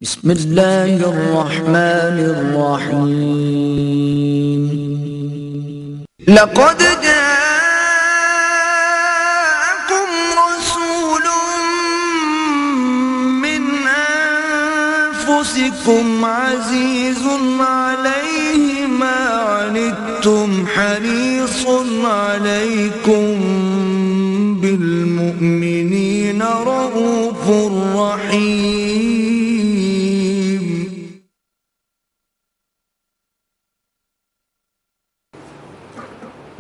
بسم اللہ الرحمن الرحیم لقد جاءکم رسول من انفسکم عزیز علیہ ما عنتم حریص علیکم بالمؤمنین رؤوف رحیم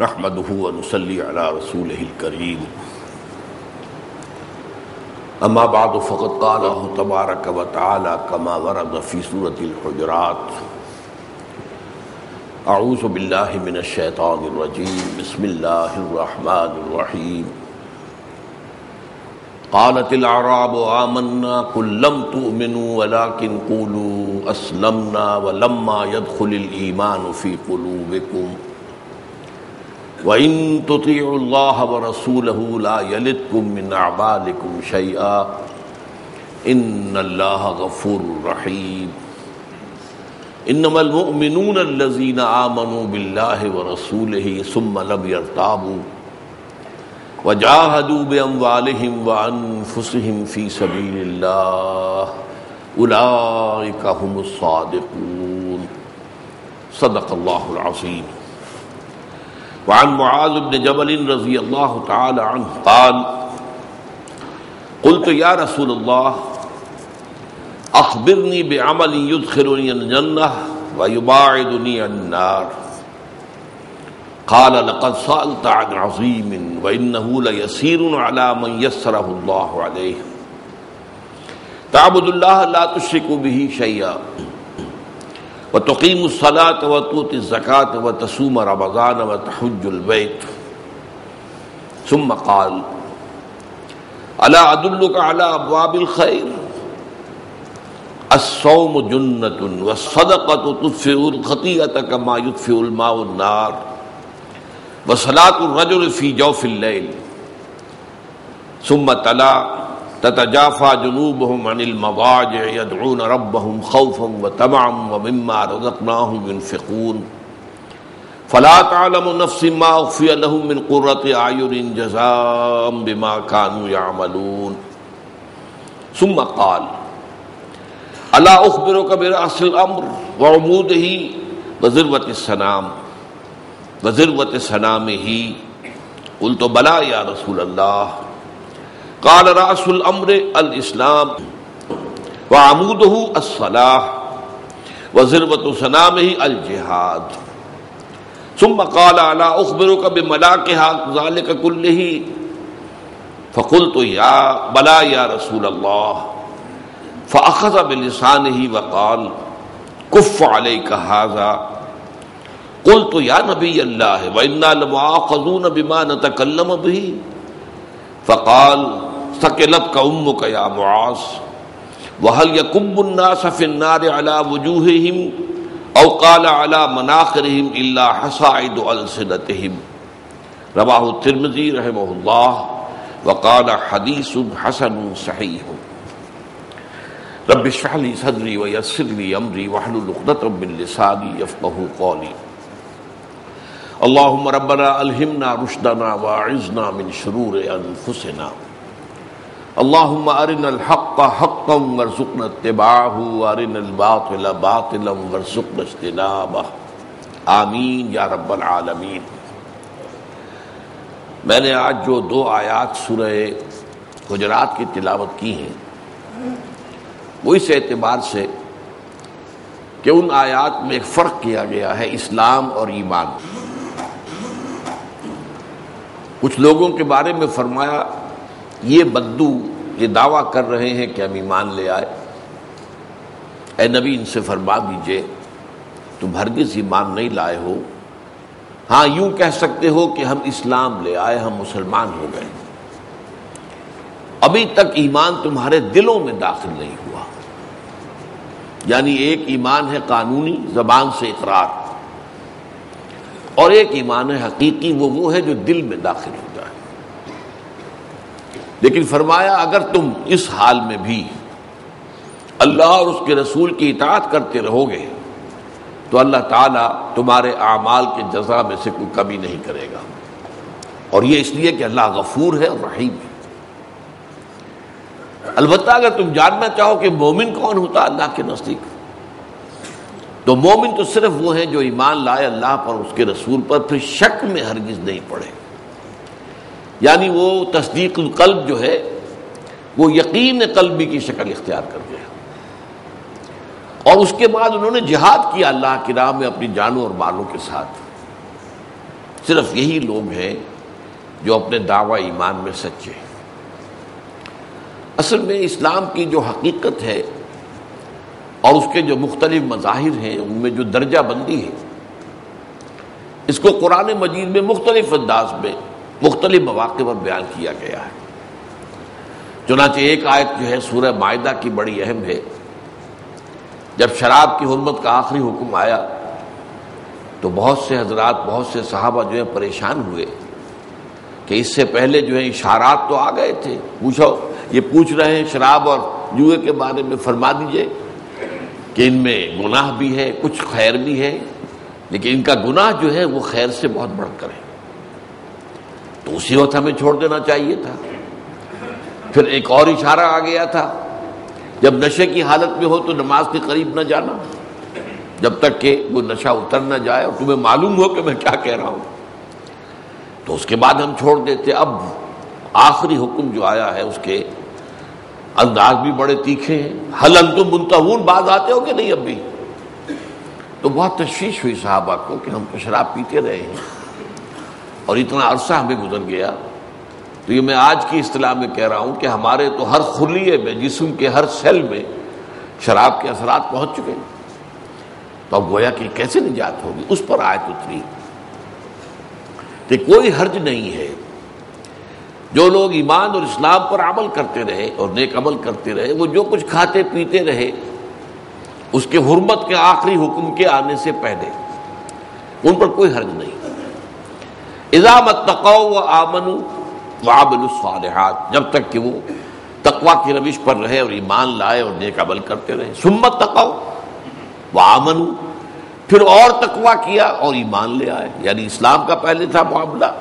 نحمده ونصلي على رسوله الكريم اما بعد فقد قال الله تبارك وتعالى كما ورد في سورة الحجرات اعوذ بالله من الشيطان الرجيم بسم الله الرحمن الرحيم قالت الأعراب آمنا قل لم تؤمنوا ولكن قولوا أسلمنا ولما يدخل الإيمان في قلوبكم وَإِن تُطِيعُوا اللَّهَ وَرَسُولَهُ لَا يَلِتْكُم مِّنْ أَعْمَالِكُمْ شَيْئًا إِنَّ اللَّهَ غَفُورٌ رَّحِيمٌ إِنَّمَا الْمُؤْمِنُونَ الَّذِينَ آمَنُوا بِاللَّهِ وَرَسُولِهِ ثُمَّ لَمْ يَرْتَابُوا وَجَاهَدُوا بِأَمْوَالِهِمْ وَأَنفُسِهِمْ فِي سَبِيلِ اللَّهِ أُولَٰئِكَ هُمُ الصَّادِقُونَ صدق الله العظيم. وعن معاذ بن جبل رضی اللہ تعالی عنہ قال قلت یا رسول اللہ اخبرنی بعمل يدخلنی الجنہ ويباعدنی عن النار قال لقد سألت عن عظیم وإنه ليسير على من يسره الله عليه تعبد الله لا تشرك به شيئا وتقيم الصلاة وتؤتي الزكاة وتصوم رمضان وتحج البيت ثم قال ألا أدلك على أبواب الخير الصوم جنة والصدقة تطفئ الخطيئة كما يطفئ الماء النار وصلاة الرجل في جوف الليل ثم تلا تتجافى جنوبهم عن المضاجع يدعون ربهم خوفا وطمعا ومما رزقناهم ينفقون فلا تعلم نفس ما أخفي لهم من قرة أعين جزاء بما كانوا يعملون ثم قال ألا أخبرك برأس الأمر وعموده وذروة سنامه قلت بلى يا رسول الله قال رأس الأمر الإسلام وعموده الصلاة وذروة سنامه الجهاد ثم قال ألا أخبرك بملاكها ذلك كله فقلت بلى يا رسول الله فأخذ بلسانه وقال كف عليك هذا قلت يا نبي الله وإنا لمؤاخذون بما نتكلم به فقال ثقلتك أمك يا معاذ وهل يكب الناس في النار على وجوههم أو قال على مناخرهم إلا حصائد ألسنتهم رواه الترمذي رحمه الله وقال حديث حسن صحيح. رب اشرح لي صدري ويسر لي أمري واحلل عقدة من لساني يفقهوا قولي. اللهم ربنا الہمنا رشدنا واعذنا من شرور انفسنا اللهم ارنا الحق حقا وارزقنا اتباعه وارنا الباطل باطلا وارزقنا اجتنابه آمین یا رب العالمین. میں نے آج جو 2 آیات سورہ حجرات کی تلاوت کی ہیں وہ اس اعتبار سے کہ ان آیات میں ایک فرق کیا گیا ہے اسلام اور ایمان. کچھ لوگوں کے بارے میں فرمایا یہ بدو یہ دعویٰ کر رہے ہیں کہ ہم ایمان لے آئے. اے نبی ان سے فرما دیجئے تم ہرگز ایمان نہیں لائے ہو. ہاں یوں کہہ سکتے ہو کہ ہم اسلام لے آئے ہم مسلمان ہو گئے ابھی تک ایمان تمہارے دلوں میں داخل نہیں ہوا. یعنی ایک ایمان ہے قانونی زبان سے اقرار اور ایک ایمان حقیقی وہ ہے جو دل میں داخل ہو جائے. لیکن فرمایا اگر تم اس حال میں بھی اللہ اور اس کے رسول کی اطاعت کرتے رہو گے تو اللہ تعالیٰ تمہارے اعمال کے جزا میں سے کوئی کمی نہیں کرے گا. اور یہ اس لیے کہ اللہ غفور ہے اور رحیم ہے. البتہ اگر تم جاننا چاہو کہ مومن کون ہوتا ہے اللہ کے نزدیک، تو مومن تو صرف وہ ہیں جو ایمان لائے اللہ پر، اس کے رسول پر، پھر شک میں ہرگز نہیں پڑے. یعنی وہ تصدیق القلب جو ہے وہ یقین قلبی کی شکل اختیار کر گیا، اور اس کے بعد انہوں نے جہاد کیا اللہ کی راہ میں اپنی جانوں اور مالوں کے ساتھ. صرف یہی لوگ ہیں جو اپنے دعوی ایمان میں سچے ہیں. اصل میں اسلام کی جو حقیقت ہے اور اس کے جو مختلف مظاہر ہیں ان میں جو درجہ بندی ہے، اس کو قرآن مجید میں مختلف انداز میں مختلف مواقع پر بیان کیا گیا ہے. چنانچہ ایک آیت جو ہے سورہ مائدہ کی بڑی اہم ہے. جب شراب کی حرمت کا آخری حکم آیا تو بہت سے حضرات، بہت سے صحابہ جو ہیں پریشان ہوئے کہ اس سے پہلے جو ہے اشارات تو آ گئے تھے. یہ پوچھ رہے ہیں شراب اور جوئے کے بارے میں، فرما دیجئے کہ ان میں گناہ بھی ہے، کچھ خیر بھی ہے، لیکن ان کا گناہ جو ہے وہ خیر سے بہت بڑھ کر ہے. تو اسی وقت ہمیں چھوڑ دینا چاہیے تھا. پھر ایک اور اشارہ آ گیا تھا، جب نشے کی حالت میں ہو تو نماز کے قریب نہ جانا جب تک کہ وہ نشہ اتر نہ جائے اور تمہیں معلوم ہو کہ میں کیا کہہ رہا ہوں. تو اس کے بعد ہم چھوڑ دیتے. اب آخری حکم جو آیا ہے اس کے انداز بھی بڑے تیکھے ہیں. حل انتم منتہون، بعد آتے ہو کہ نہیں اب بھی؟ تو بہت تشویش ہوئی صحابہ کو کہ ہم تو شراب پیتے رہے ہیں اور اتنا عرصہ ہمیں گزر گیا. تو یہ میں آج کی اصطلاح میں کہہ رہا ہوں کہ ہمارے تو ہر خلیے میں، جسم کے ہر سیل میں شراب کے اثرات پہنچ چکے. تو اب گویا کہ کیسے نجات ہوگی؟ اس پر آیت اتری کہ کوئی حرج نہیں ہے جو لوگ ایمان اور اسلام پر عمل کرتے رہے اور نیک عمل کرتے رہے، وہ جو کچھ کھاتے پیتے رہے اس کے حرمت کے آخری حکم کے آنے سے پہلے، ان پر کوئی حرج نہیں. اذا متقوا وآمنوا وعملوا الصالحات، جب تک کہ وہ تقوی کی روش پر رہے اور ایمان لائے اور نیک عمل کرتے رہے. ثم اتقوا وآمنوا، پھر اور تقوی کیا اور ایمان لے آئے. یعنی اسلام کا پہلے تھا معاملہ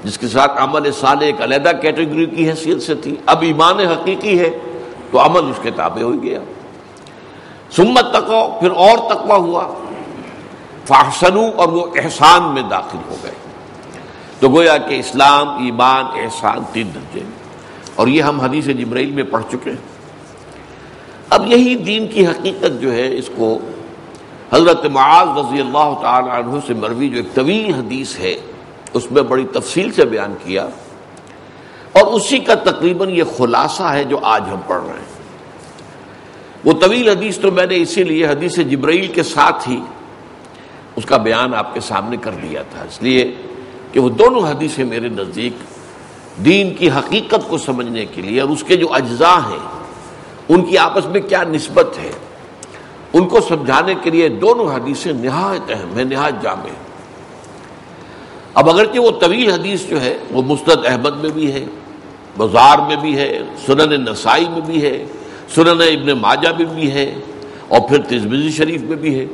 جس کے ساتھ عمل صالح ایک علیحدہ کیٹیگری کی حیثیت سے تھی، اب ایمان حقیقی ہے تو عمل اس کے تابع ہو گیا. ثم اتقوا، پھر اور تقوی ہوا. فاحسنوا، اور وہ احسان میں داخل ہو گئے. تو گویا کہ اسلام، ایمان، احسان 3 درجے، اور یہ ہم حدیث جبرائیل میں پڑھ چکے ہیں. اب یہی دین کی حقیقت جو ہے اس کو حضرت معاذ رضی اللہ تعالی عنہ سے مروی جو ایک طویل حدیث ہے اس میں بڑی تفصیل سے بیان کیا، اور اسی کا تقریباً یہ خلاصہ ہے جو آج ہم پڑھ رہے ہیں. وہ طویل حدیث تو میں نے اسی لیے حدیث جبرائیل کے ساتھ ہی اس کا بیان آپ کے سامنے کر دیا تھا، اس لیے کہ وہ دونوں حدیثیں میرے نزدیک دین کی حقیقت کو سمجھنے کے لیے اور اس کے جو اجزاء ہیں ان کی آپس میں کیا نسبت ہے ان کو سمجھانے کے لیے دونوں حدیثیں نہایت اہم ہیں، نہایت جامع ہیں. اب اگرچہ وہ طویل حدیث جو ہے وہ مسند احمد میں بھی ہے، بازار میں بھی ہے، سنن نسائی میں بھی ہے، سنن ابن ماجہ میں بھی ہے، اور پھر ترمذی شریف میں بھی ہے،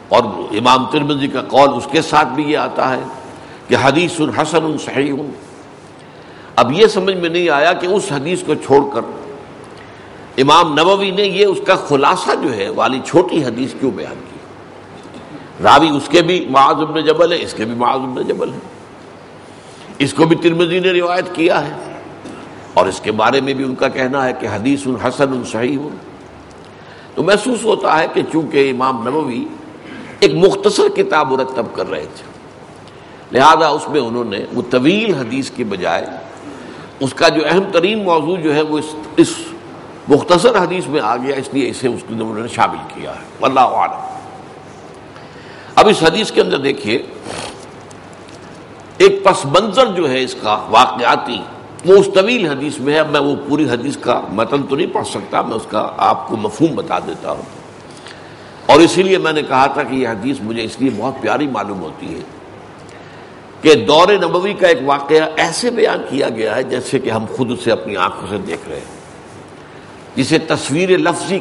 اور امام ترمذی کا قول اس کے ساتھ بھی یہ آتا ہے کہ حدیث حسن صحیح. اب یہ سمجھ میں نہیں آیا کہ اس حدیث کو چھوڑ کر امام نووی نے یہ اس کا خلاصہ جو ہے والی چھوٹی حدیث کیوں بیان کی. راوی اس کے بھی معاذ بن جبل ہے، اس کے بھی معاذ بن جبل ہے، اس کو بھی ترمذی نے روایت کیا ہے، اور اس کے بارے میں بھی ان کا کہنا ہے کہ حدیث حسن صحیح. تو محسوس ہوتا ہے کہ چونکہ امام نووی ایک مختصر کتاب مرتب کر رہے تھے، لہذا اس میں انہوں نے وہ طویل حدیث کے بجائے اس کا جو اہم ترین موضوع جو ہے وہ اس مختصر حدیث میں آ گیا، اس لیے اسے اس نے انہوں نے شامل کیا ہے. واللہ اعلم. اب اس حدیث کے اندر دیکھیے ایک پس منظر جو ہے اس کا واقعاتی وہ اس طویل حدیث میں ہے. میں وہ پوری حدیث کا متن تو نہیں پڑھ سکتا، میں اس کا آپ کو مفہوم بتا دیتا ہوں. اور اسی لیے میں نے کہا تھا کہ یہ حدیث مجھے اس لیے بہت پیاری معلوم ہوتی ہے کہ دور نبوی کا ایک واقعہ ایسے بیان کیا گیا ہے جیسے کہ ہم خود اسے اپنی آنکھوں سے دیکھ رہے ہیں. جسے تصویر لفظی